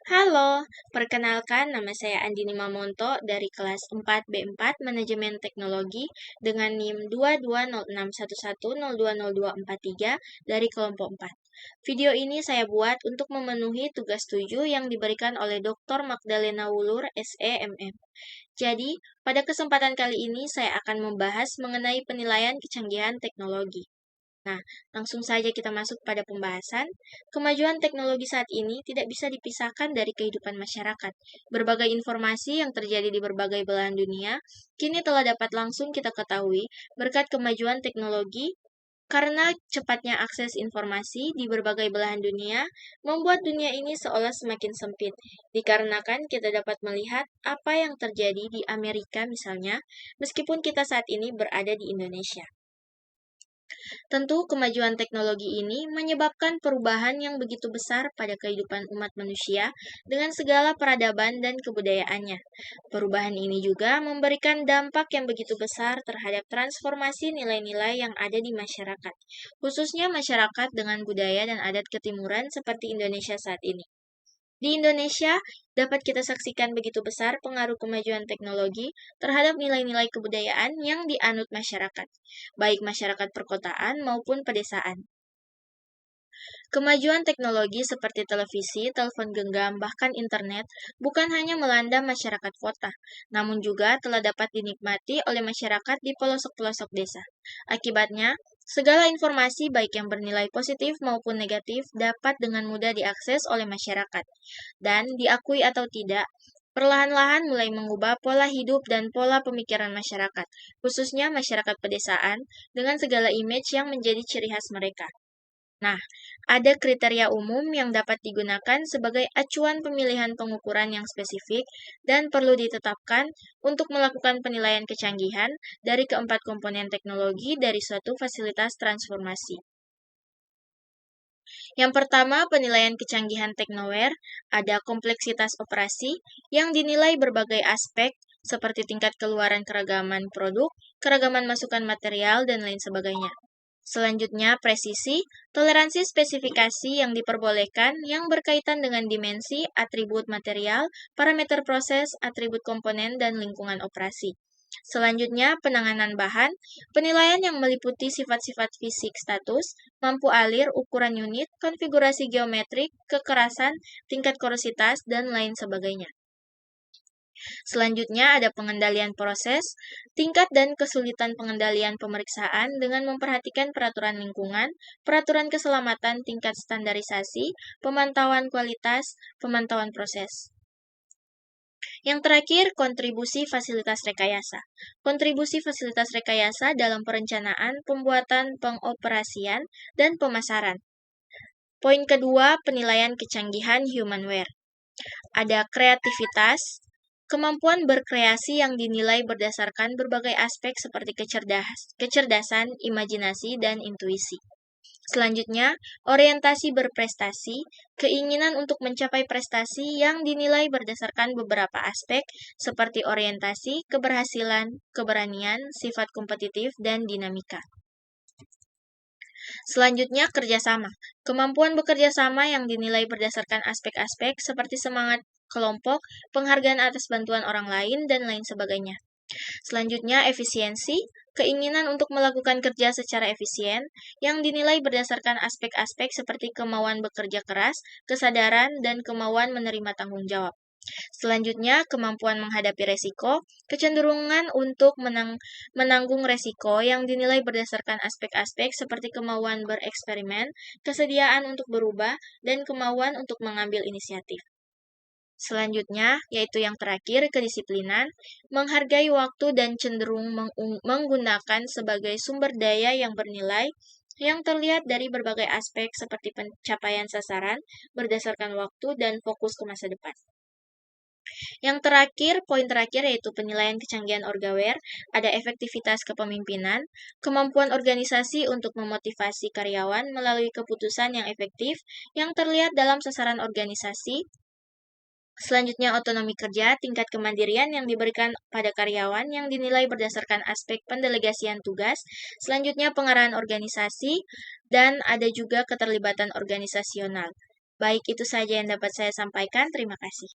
Halo, perkenalkan nama saya Andini Mamonto dari kelas 4B4 Manajemen Teknologi dengan NIM 2206110202243 dari kelompok 4. Video ini saya buat untuk memenuhi tugas 7 yang diberikan oleh Dr. Magdalena Wulur, SEMM. Jadi, pada kesempatan kali ini saya akan membahas mengenai penilaian kecanggihan teknologi. Nah, langsung saja kita masuk pada pembahasan. Kemajuan teknologi saat ini tidak bisa dipisahkan dari kehidupan masyarakat. Berbagai informasi yang terjadi di berbagai belahan dunia kini telah dapat langsung kita ketahui berkat kemajuan teknologi. Karena cepatnya akses informasi di berbagai belahan dunia membuat dunia ini seolah semakin sempit. Dikarenakan kita dapat melihat apa yang terjadi di Amerika misalnya, meskipun kita saat ini berada di Indonesia. Tentu, kemajuan teknologi ini menyebabkan perubahan yang begitu besar pada kehidupan umat manusia dengan segala peradaban dan kebudayaannya. Perubahan ini juga memberikan dampak yang begitu besar terhadap transformasi nilai-nilai yang ada di masyarakat, khususnya masyarakat dengan budaya dan adat ketimuran seperti Indonesia saat ini. Di Indonesia, dapat kita saksikan begitu besar pengaruh kemajuan teknologi terhadap nilai-nilai kebudayaan yang dianut masyarakat, baik masyarakat perkotaan maupun pedesaan. Kemajuan teknologi seperti televisi, telepon genggam, bahkan internet bukan hanya melanda masyarakat kota, namun juga telah dapat dinikmati oleh masyarakat di pelosok-pelosok desa. Akibatnya, segala informasi baik yang bernilai positif maupun negatif dapat dengan mudah diakses oleh masyarakat. Dan diakui atau tidak, perlahan-lahan mulai mengubah pola hidup dan pola pemikiran masyarakat, khususnya masyarakat pedesaan, dengan segala image yang menjadi ciri khas mereka. Nah, ada kriteria umum yang dapat digunakan sebagai acuan pemilihan pengukuran yang spesifik dan perlu ditetapkan untuk melakukan penilaian kecanggihan dari keempat komponen teknologi dari suatu fasilitas transformasi. Yang pertama, penilaian kecanggihan teknoware, ada kompleksitas operasi yang dinilai berbagai aspek seperti tingkat keluaran keragaman produk, keragaman masukan material, dan lain sebagainya. Selanjutnya, presisi, toleransi spesifikasi yang diperbolehkan yang berkaitan dengan dimensi, atribut material, parameter proses, atribut komponen, dan lingkungan operasi. Selanjutnya, penanganan bahan, penilaian yang meliputi sifat-sifat fisik status, mampu alir, ukuran unit, konfigurasi geometrik, kekerasan, tingkat korositas, dan lain sebagainya. Selanjutnya ada pengendalian proses, tingkat dan kesulitan pengendalian pemeriksaan dengan memperhatikan peraturan lingkungan, peraturan keselamatan, tingkat standarisasi, pemantauan kualitas, pemantauan proses. Yang terakhir, kontribusi fasilitas rekayasa. Kontribusi fasilitas rekayasa dalam perencanaan, pembuatan, pengoperasian, dan pemasaran. Poin kedua, penilaian kecanggihan humanware. Ada kreativitas, kemampuan berkreasi yang dinilai berdasarkan berbagai aspek seperti kecerdasan, imajinasi, dan intuisi. Selanjutnya, orientasi berprestasi, keinginan untuk mencapai prestasi yang dinilai berdasarkan beberapa aspek seperti orientasi, keberhasilan, keberanian, sifat kompetitif, dan dinamika. Selanjutnya, kerjasama. Kemampuan bekerja sama yang dinilai berdasarkan aspek-aspek seperti semangat kelompok, penghargaan atas bantuan orang lain, dan lain sebagainya. Selanjutnya, efisiensi, keinginan untuk melakukan kerja secara efisien, yang dinilai berdasarkan aspek-aspek seperti kemauan bekerja keras, kesadaran, dan kemauan menerima tanggung jawab. Selanjutnya, kemampuan menghadapi resiko, kecenderungan untuk menanggung resiko yang dinilai berdasarkan aspek-aspek seperti kemauan bereksperimen, kesediaan untuk berubah, dan kemauan untuk mengambil inisiatif. Selanjutnya, yaitu yang terakhir, kedisiplinan, menghargai waktu dan cenderung menggunakan sebagai sumber daya yang bernilai yang terlihat dari berbagai aspek seperti pencapaian sasaran berdasarkan waktu dan fokus ke masa depan. Yang terakhir, poin terakhir yaitu penilaian kecanggihan orgaware, ada efektivitas kepemimpinan, kemampuan organisasi untuk memotivasi karyawan melalui keputusan yang efektif yang terlihat dalam sasaran organisasi. Selanjutnya, otonomi kerja, tingkat kemandirian yang diberikan pada karyawan yang dinilai berdasarkan aspek pendelegasian tugas. Selanjutnya, pengarahan organisasi, dan ada juga keterlibatan organisasional. Baik, itu saja yang dapat saya sampaikan. Terima kasih.